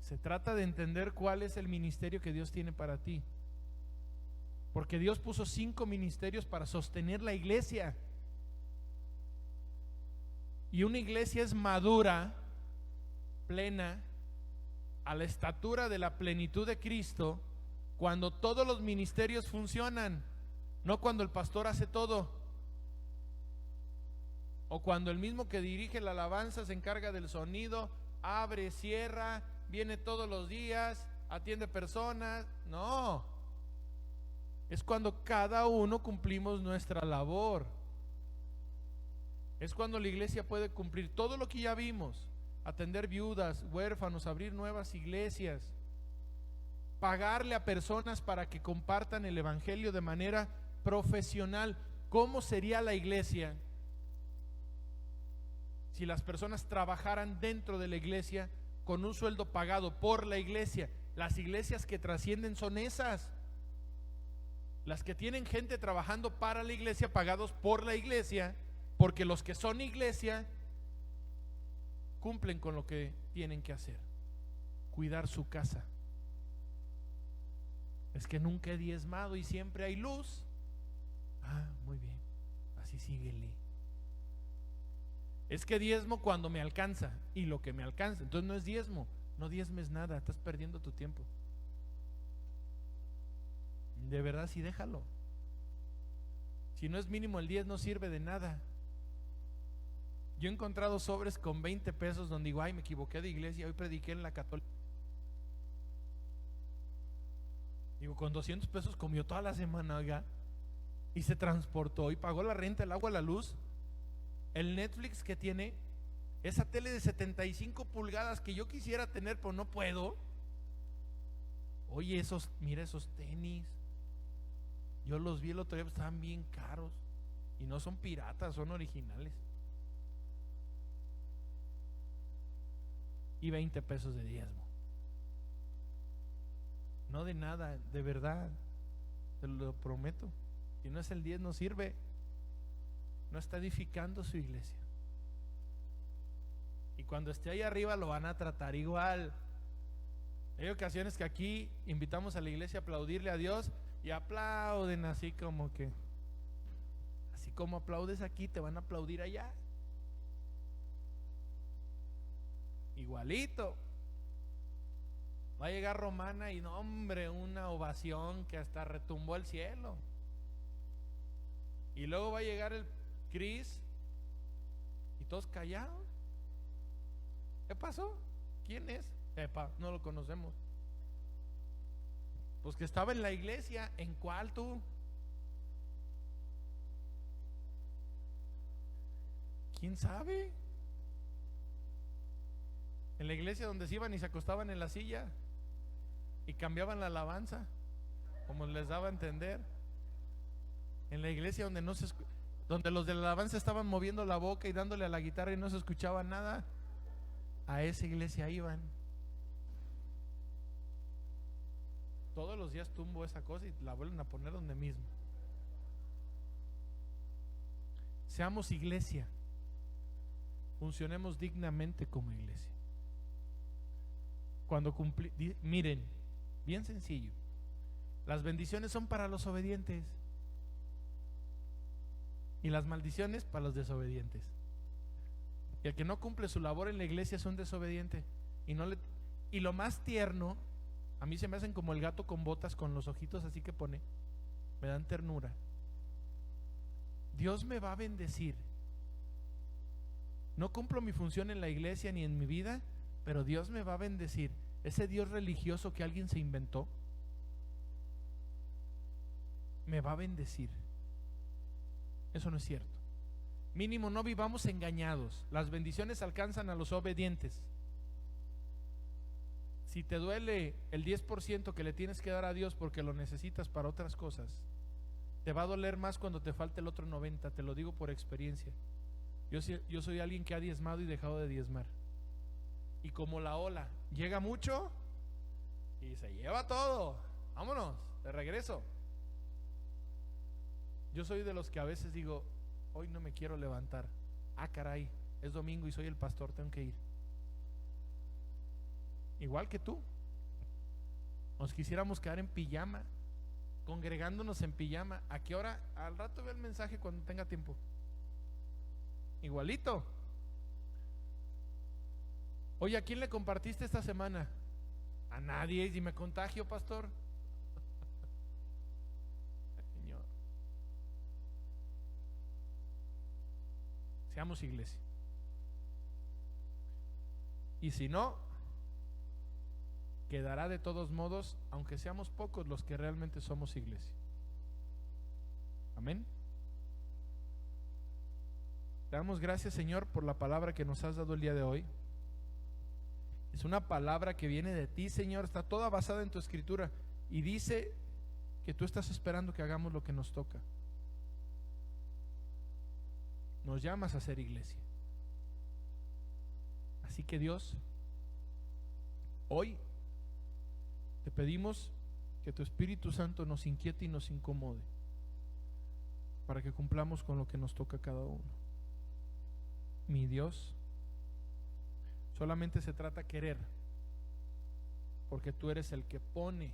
Se trata de entender cuál es el ministerio que Dios tiene para ti. Porque Dios puso 5 ministerios para sostener la iglesia. Y una iglesia es madura, plena, a la estatura de la plenitud de Cristo, cuando todos los ministerios funcionan, no cuando el pastor hace todo, o cuando el mismo que dirige la alabanza se encarga del sonido, abre, cierra, viene todos los días, atiende personas. No, es cuando cada uno cumplimos nuestra labor. Es cuando la iglesia puede cumplir todo lo que ya vimos: atender viudas, huérfanos, abrir nuevas iglesias, pagarle a personas para que compartan el evangelio de manera profesional. ¿Cómo sería la iglesia si las personas trabajaran dentro de la iglesia con un sueldo pagado por la iglesia. Las iglesias que trascienden son esas, las que tienen gente trabajando para la iglesia, pagados por la iglesia, porque los que son iglesia cumplen con lo que tienen que hacer: cuidar su casa. Es que nunca he diezmado y siempre hay luz. Ah, muy bien, así síguele. Es que diezmo cuando me alcanza, y lo que me alcanza, entonces no es diezmo. No diezmes nada, estás perdiendo tu tiempo. De verdad, sí, déjalo. Si no es mínimo el 10, no sirve de nada. Yo he encontrado sobres con 20 pesos donde digo, ay, me equivoqué de iglesia, hoy prediqué en la católica. Digo, con 200 pesos comió toda la semana, oiga, y se transportó y pagó la renta, el agua, la luz, el Netflix que tiene, esa tele de 75 pulgadas que yo quisiera tener, pero no puedo. Oye, mira esos tenis, yo los vi el otro día, estaban bien caros, y no son piratas, son originales. Y 20 pesos de diezmo. No de nada, de verdad, te lo prometo. Si no es el 10, no sirve. No está edificando su iglesia. Y cuando esté ahí arriba lo van a tratar igual. Hay ocasiones que aquí invitamos a la iglesia a aplaudirle a Dios y aplauden así como que, así como aplaudes aquí, te van a aplaudir allá. Igualito. Va a llegar Romana y no, hombre, una ovación que hasta retumbó el cielo. Y luego va a llegar el Cris y todos callados. ¿Qué pasó? ¿Quién es? Epa, no lo conocemos. Pues que estaba en la iglesia. ¿En cuál tú? ¿Quién sabe? En la iglesia donde se iban y se acostaban en la silla y cambiaban la alabanza, como les daba a entender. En la iglesia donde donde los de la alabanza estaban moviendo la boca y dándole a la guitarra y no se escuchaba nada, a esa iglesia iban. Todos los días tumbo esa cosa y la vuelven a poner donde mismo. Seamos iglesia, funcionemos dignamente como iglesia. Cuando miren, bien sencillo, las bendiciones son para los obedientes y las maldiciones para los desobedientes. Y el que no cumple su labor en la iglesia es un desobediente. Y lo más tierno, a mí se me hacen como el gato con botas, con los ojitos así que pone, me dan ternura. Dios me va a bendecir. No cumplo mi función en la iglesia ni en mi vida, pero Dios me va a bendecir. Ese Dios religioso que alguien se inventó me va a bendecir. Eso no es cierto. Mínimo no vivamos engañados. Las bendiciones alcanzan a los obedientes. Si te duele el 10% que le tienes que dar a Dios porque lo necesitas para otras cosas, te va a doler más cuando te falte el otro 90%. Te lo digo por experiencia. Yo soy alguien que ha diezmado y dejado de diezmar. Y como la ola llega mucho y se lleva todo, vámonos, de regreso. Yo soy de los que a veces digo, hoy no me quiero levantar. Ah, caray, es domingo y soy el pastor, tengo que ir. Igual que tú. Nos quisiéramos quedar en pijama, congregándonos en pijama. ¿A qué hora? Al rato veo el mensaje cuando tenga tiempo. Igualito. Oye, ¿a quién le compartiste esta semana? A nadie. ¿Y me contagio, pastor? Señor. Seamos iglesia. Y si no, quedará de todos modos, aunque seamos pocos los que realmente somos iglesia. Amén. Te damos gracias, Señor, por la palabra que nos has dado el día de hoy. Es una palabra que viene de ti, Señor, está toda basada en tu escritura y dice que tú estás esperando que hagamos lo que nos toca. Nos llamas a ser iglesia. Así que Dios, Hoy te pedimos que tu Espíritu Santo nos inquiete y nos incomode para que cumplamos con lo que nos toca a cada uno. Mi Dios, solamente se trata de querer, porque tú eres el que pone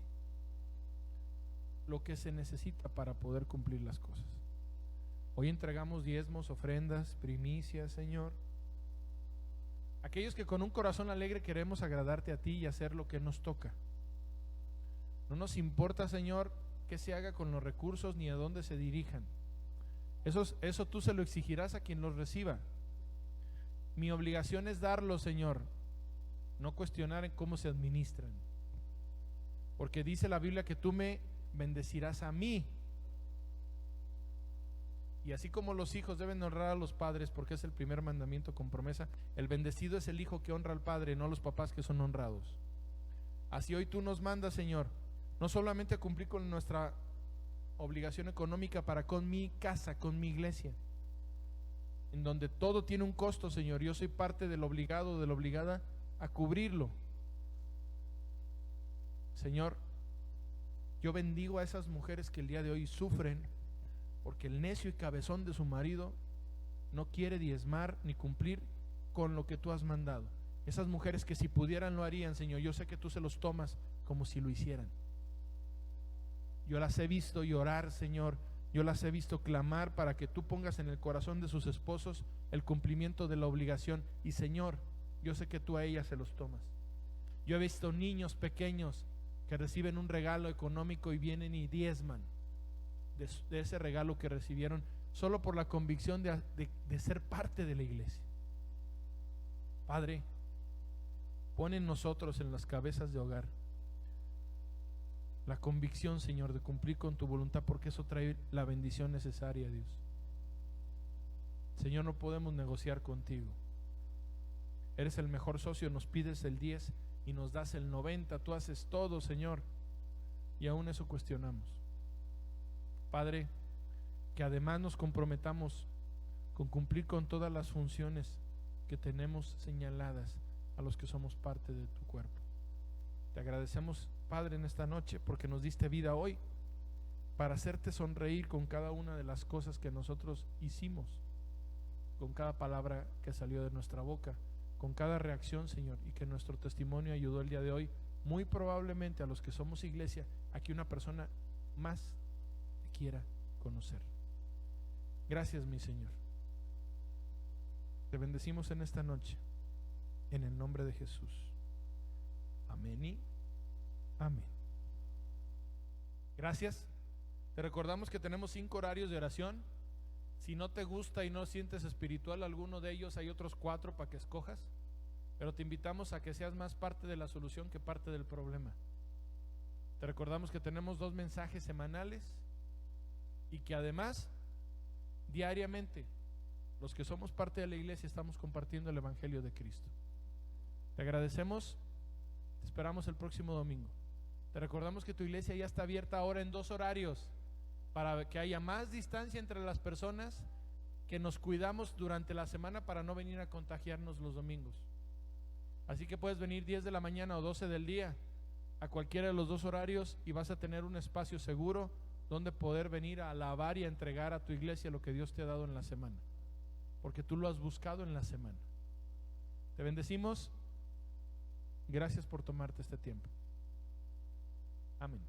lo que se necesita para poder cumplir las cosas. Hoy entregamos diezmos, ofrendas, primicias, Señor. Aquellos que con un corazón alegre queremos agradarte a ti y hacer lo que nos toca. No nos importa, Señor, qué se haga con los recursos ni a dónde se dirijan. Eso tú se lo exigirás a quien los reciba. Mi obligación es darlo, Señor, no cuestionar en cómo se administran. Porque dice la Biblia que tú me bendecirás a mí. Y así como los hijos deben honrar a los padres, porque es el primer mandamiento con promesa, el bendecido es el hijo que honra al padre, no los papás que son honrados. Así hoy tú nos mandas, Señor, no solamente a cumplir con nuestra obligación económica para con mi casa, con mi iglesia, en donde todo tiene un costo, Señor. Yo soy parte del obligado, de la obligada a cubrirlo. Señor, yo bendigo a esas mujeres que el día de hoy sufren porque el necio y cabezón de su marido no quiere diezmar ni cumplir con lo que tú has mandado. Esas mujeres que si pudieran lo harían, Señor. Yo sé que tú se los tomas como si lo hicieran. Yo las he visto llorar, Señor. Yo las he visto clamar para que tú pongas en el corazón de sus esposos el cumplimiento de la obligación. Y Señor, yo sé que tú a ellas se los tomas. Yo he visto niños pequeños que reciben un regalo económico y vienen y diezman de ese regalo que recibieron solo por la convicción de ser parte de la iglesia. Padre, pon en nosotros, en las cabezas de hogar, la convicción, Señor, de cumplir con tu voluntad, porque eso trae la bendición necesaria, Dios. Señor, no podemos negociar contigo. Eres el mejor socio, nos pides el 10 y nos das el 90, tú haces todo, Señor, y aún eso cuestionamos. Padre, que además nos comprometamos con cumplir con todas las funciones que tenemos señaladas a los que somos parte de tu cuerpo. Te agradecemos, Padre, en esta noche porque nos diste vida hoy para hacerte sonreír con cada una de las cosas que nosotros hicimos, con cada palabra que salió de nuestra boca, con cada reacción, Señor, y que nuestro testimonio ayudó el día de hoy, muy probablemente a los que somos iglesia, a que una persona más te quiera conocer. Gracias, mi Señor. Te bendecimos en esta noche, en el nombre de Jesús. Amén y amén. Gracias. Te recordamos que tenemos 5 horarios de oración. Si no te gusta y no sientes espiritual alguno de ellos, hay otros 4 para que escojas. Pero te invitamos a que seas más parte de la solución que parte del problema. Te recordamos que tenemos 2 mensajes semanales y que además diariamente los que somos parte de la iglesia estamos compartiendo el Evangelio de Cristo. Te agradecemos. Te esperamos el próximo domingo. Te recordamos que tu iglesia ya está abierta ahora en 2 horarios para que haya más distancia entre las personas, que nos cuidamos durante la semana para no venir a contagiarnos los domingos. Así que puedes venir 10 de la mañana o 12 del día a cualquiera de los 2 horarios y vas a tener un espacio seguro donde poder venir a alabar y a entregar a tu iglesia lo que Dios te ha dado en la semana, porque tú lo has buscado en la semana. Te bendecimos. Gracias por tomarte este tiempo. Amén.